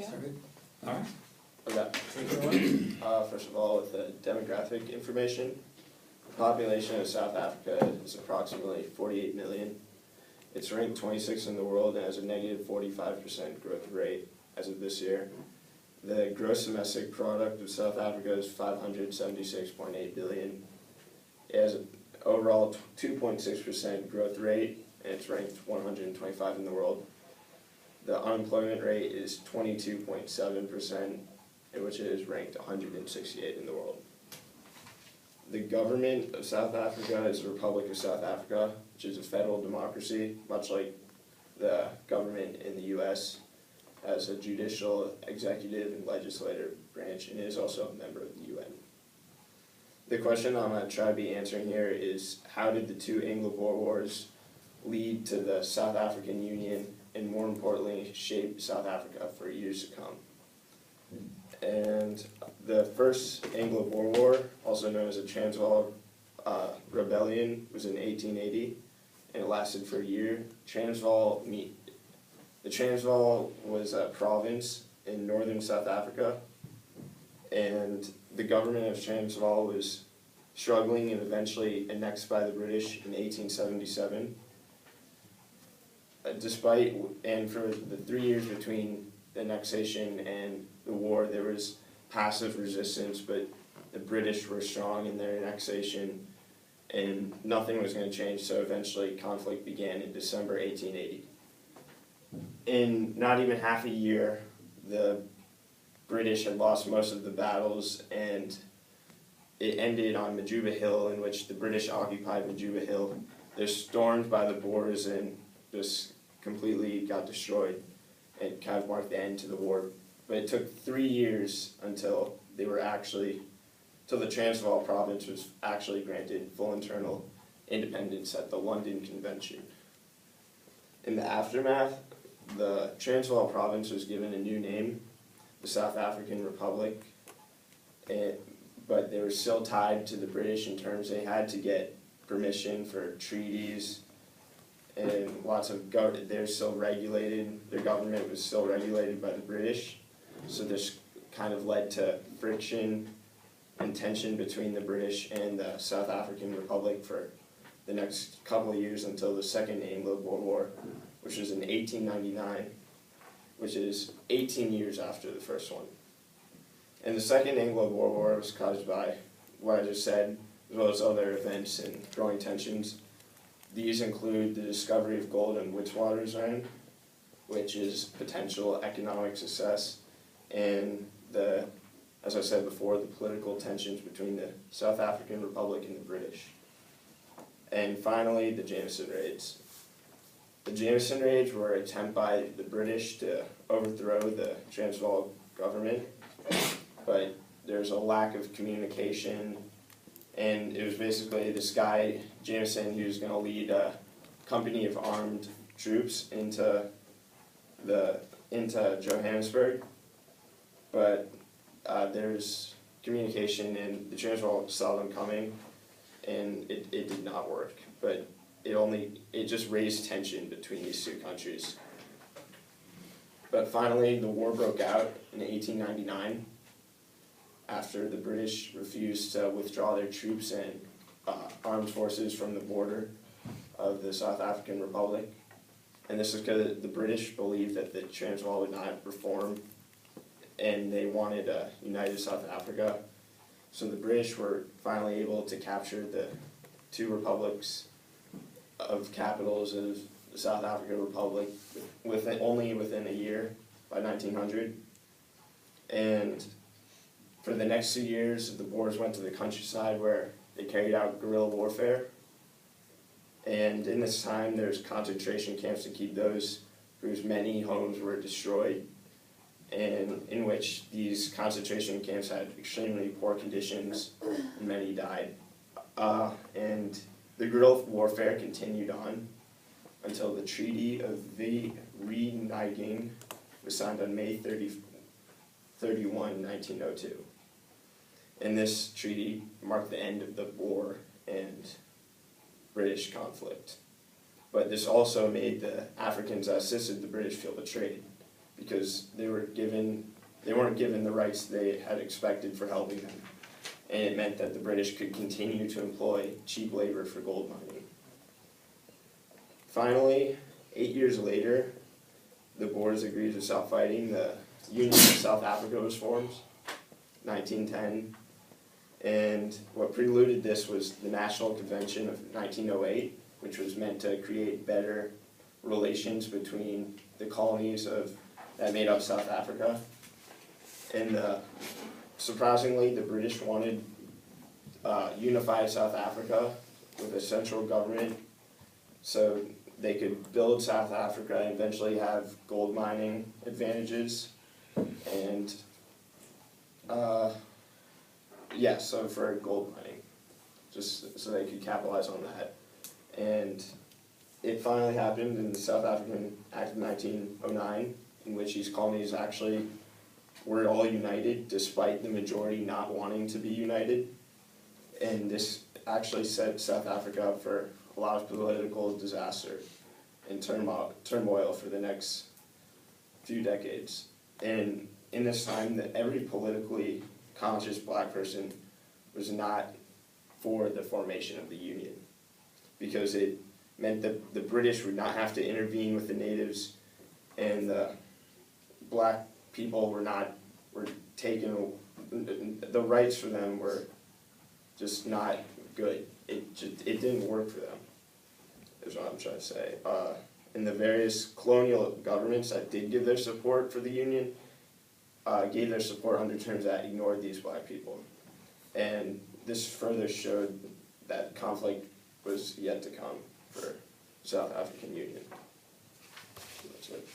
Yeah. All right. Okay. First of all, with the demographic information, the population of South Africa is approximately 48 million. It's ranked 26th in the world and has a negative 45% growth rate as of this year. The gross domestic product of South Africa is 576.8 billion. It has an overall 2.6% growth rate, and it's ranked 125 in the world. The unemployment rate is 22.7%, which is ranked 168 in the world. The government of South Africa is the Republic of South Africa, which is a federal democracy, much like the government in the US, has a judicial, executive, and legislative branch, and is also a member of the UN. The question I'm going to try to be answering here is, how did the two Anglo-Boer Wars lead to the South African Union, and more importantly, shape South Africa for years to come? And the first Anglo-Boer War, also known as the Transvaal Rebellion, was in 1880, and it lasted for a year. The Transvaal was a province in northern South Africa, and the government of Transvaal was struggling and eventually annexed by the British in 1877. And for the 3 years between the annexation and the war, there was passive resistance, but the British were strong in their annexation, and nothing was going to change, so eventually conflict began in December 1880. In not even half a year, the British had lost most of the battles, and it ended on Majuba Hill, in which the British occupied Majuba Hill. They're stormed by the Boers and just completely got destroyed. It kind of marked the end to the war. But it took 3 years until the Transvaal province was actually granted full internal independence at the London Convention. In the aftermath, the Transvaal province was given a new name, the South African Republic, but they were still tied to the British in terms they had to get permission for treaties, and they're still regulated, their government was still regulated by the British, so this kind of led to friction and tension between the British and the South African Republic for the next couple of years until the Second Anglo-Boer War, which was in 1899, which is 18 years after the first one. And the Second Anglo-Boer War was caused by what I just said, as well as other events and growing tensions. These include the discovery of gold in Witwatersrand, which is potential economic success, and as I said before, the political tensions between the South African Republic and the British. And finally, the Jameson Raids. The Jameson Raids were an attempt by the British to overthrow the Transvaal government, but there's a lack of communication, and it was basically this guy, Jameson, who was going to lead a company of armed troops into Johannesburg, but there's communication, and the Transvaal saw them coming, and it did not work, but it just raised tension between these two countries. But finally, the war broke out in 1899 after the British refused to withdraw their troops and armed forces from the border of the South African Republic. And this is because the British believed that the Transvaal would not reform, and they wanted a united South Africa. So the British were finally able to capture the two republics of capitals of the South African Republic only within a year, by 1900. And for the next 2 years, the Boers went to the countryside where they carried out guerrilla warfare. And in this time, there's concentration camps to keep those whose many homes were destroyed, and in which these concentration camps had extremely poor conditions, and many died. And the guerrilla warfare continued on until the Treaty of Vereeniging was signed on May 31, 1902. And this treaty marked the end of the war and British conflict. But this also made the Africans that assisted the British feel betrayed, because they weren't given the rights they had expected for helping them. And it meant that the British could continue to employ cheap labor for gold mining. Finally, 8 years later, the Boers agreed to stop fighting. The Union of South Africa was formed, 1910. And what preluded this was the National Convention of 1908, which was meant to create better relations between the colonies that made up South Africa. And surprisingly, the British wanted unified South Africa with a central government so they could build South Africa and eventually have gold mining advantages. And so for gold mining, just so they could capitalize on that. And it finally happened in the South African Act of 1909, in which these colonies actually were all united, despite the majority not wanting to be united. And this actually set South Africa up for a lot of political disaster and turmoil for the next few decades. And in this time, that every politically conscious black person was not for the formation of the Union, because it meant that the British would not have to intervene with the natives, and the black people were taken, the rights for them were just not good. It didn't work for them, is what I'm trying to say. And the various colonial governments that did give their support for the Union gave their support under terms that ignored these black people. And this further showed that conflict was yet to come for South African Union. That's it.